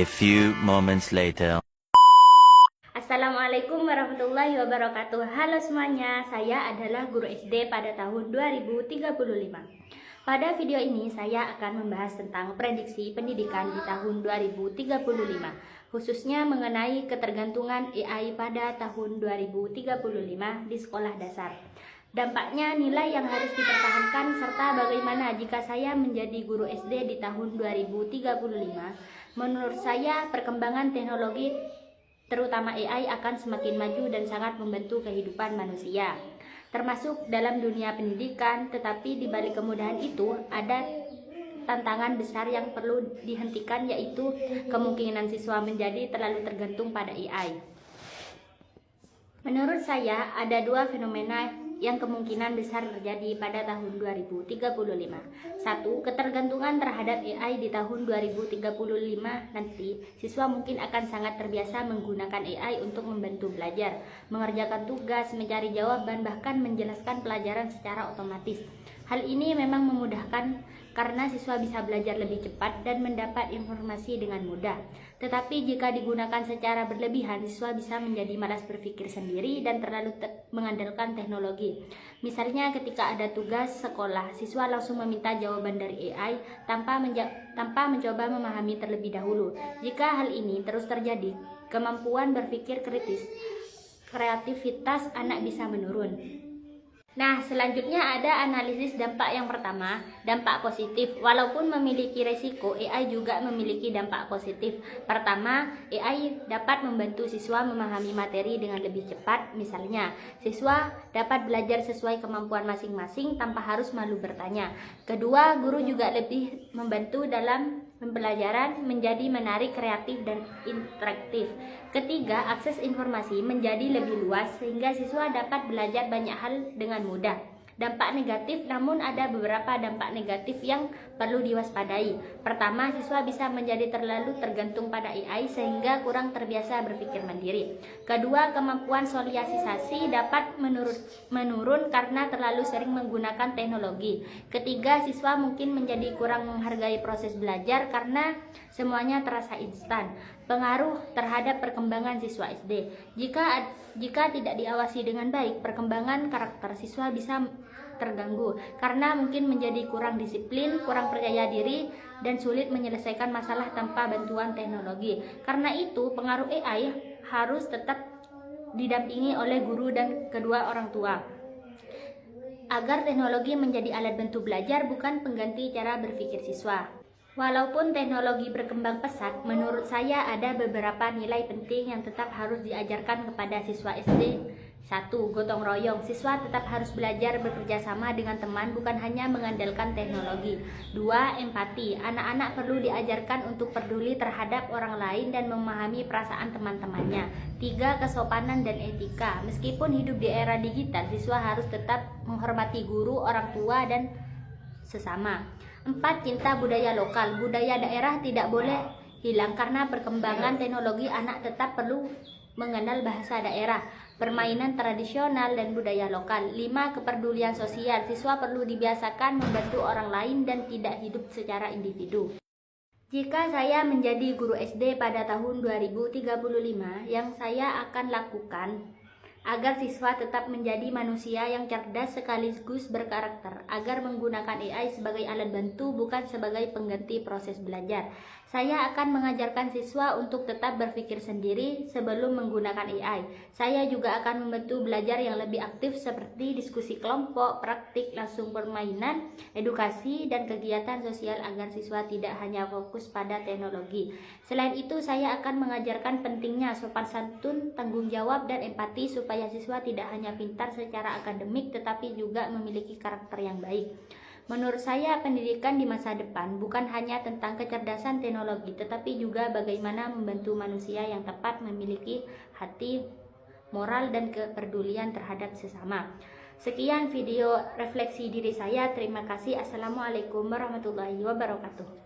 A few moments later. Assalamualaikum warahmatullahi wabarakatuh. Halo semuanya, saya adalah guru SD pada tahun 2035. Pada video ini saya akan membahas tentang prediksi pendidikan di tahun 2035, khususnya mengenai ketergantungan AI pada tahun 2035 di sekolah dasar. Dampaknya, nilai yang harus dipertahankan, serta bagaimana jika saya menjadi guru SD di tahun 2035. Menurut saya, perkembangan teknologi terutama AI akan semakin maju dan sangat membantu kehidupan manusia, termasuk dalam dunia pendidikan. Tetapi di balik kemudahan itu ada tantangan besar yang perlu dihentikan, yaitu kemungkinan siswa menjadi terlalu tergantung pada AI. Menurut saya ada dua fenomena yang kemungkinan besar terjadi pada tahun 2035. Satu, ketergantungan terhadap AI di tahun 2035 nanti, siswa mungkin akan sangat terbiasa menggunakan AI untuk membantu belajar, mengerjakan tugas, mencari jawaban, bahkan menjelaskan pelajaran secara otomatis. Hal ini memang memudahkan karena siswa bisa belajar lebih cepat dan mendapat informasi dengan mudah. Tetapi jika digunakan secara berlebihan, siswa bisa menjadi malas berpikir sendiri dan terlalu mengandalkan teknologi. Misalnya ketika ada tugas sekolah, siswa langsung meminta jawaban dari AI tanpa mencoba memahami terlebih dahulu. Jika hal ini terus terjadi, kemampuan berpikir kritis, kreativitas anak bisa menurun. Nah, selanjutnya ada analisis dampak yang pertama, dampak positif. Walaupun memiliki resiko, AI juga memiliki dampak positif. Pertama, AI dapat membantu siswa memahami materi dengan lebih cepat. Misalnya, siswa dapat belajar sesuai kemampuan masing-masing tanpa harus malu bertanya. Kedua, guru juga lebih membantu dalam pembelajaran menjadi menarik, kreatif, dan interaktif. Ketiga, akses informasi menjadi lebih luas sehingga siswa dapat belajar banyak hal dengan mudah. Dampak negatif, namun ada beberapa dampak negatif yang perlu diwaspadai. Pertama, siswa bisa menjadi terlalu tergantung pada AI sehingga kurang terbiasa berpikir mandiri. Kedua, kemampuan sosialisasi dapat menurun karena terlalu sering menggunakan teknologi. Ketiga, siswa mungkin menjadi kurang menghargai proses belajar karena semuanya terasa instan. Pengaruh terhadap perkembangan siswa SD. Jika tidak diawasi dengan baik, perkembangan karakter siswa bisa terganggu karena mungkin menjadi kurang disiplin, kurang percaya diri, dan sulit menyelesaikan masalah tanpa bantuan teknologi. Karena itu, pengaruh AI harus tetap didampingi oleh guru dan kedua orang tua, agar teknologi menjadi alat bantu belajar, bukan pengganti cara berpikir siswa. Walaupun teknologi berkembang pesat, menurut saya ada beberapa nilai penting yang tetap harus diajarkan kepada siswa SD. 1. Gotong royong. Siswa tetap harus belajar bekerja sama dengan teman, bukan hanya mengandalkan teknologi. 2. Empati. Anak-anak perlu diajarkan untuk peduli terhadap orang lain dan memahami perasaan teman-temannya. 3. Kesopanan dan etika. Meskipun hidup di era digital, siswa harus tetap menghormati guru, orang tua, dan sesama. 4. Cinta budaya lokal. Budaya daerah tidak boleh hilang karena perkembangan teknologi. Anak tetap perlu mengenal bahasa daerah, permainan tradisional, dan budaya lokal. 5. Kepedulian sosial. Siswa perlu dibiasakan membantu orang lain dan tidak hidup secara individu. Jika saya menjadi guru SD pada tahun 2035, yang saya akan lakukan agar siswa tetap menjadi manusia yang cerdas sekaligus berkarakter, agar menggunakan AI sebagai alat bantu bukan sebagai pengganti proses belajar. Saya akan mengajarkan siswa untuk tetap berpikir sendiri sebelum menggunakan AI. Saya juga akan membantu belajar yang lebih aktif seperti diskusi kelompok, praktik langsung permainan, edukasi, dan kegiatan sosial agar siswa tidak hanya fokus pada teknologi. Selain itu, saya akan mengajarkan pentingnya sopan santun, tanggung jawab, dan empati supaya siswa tidak hanya pintar secara akademik tetapi juga memiliki karakter yang baik. Menurut saya, pendidikan di masa depan bukan hanya tentang kecerdasan teknologi, tetapi juga bagaimana membantu manusia yang tepat memiliki hati, moral, dan kepedulian terhadap sesama. Sekian video refleksi diri saya. Terima kasih. Assalamualaikum warahmatullahi wabarakatuh.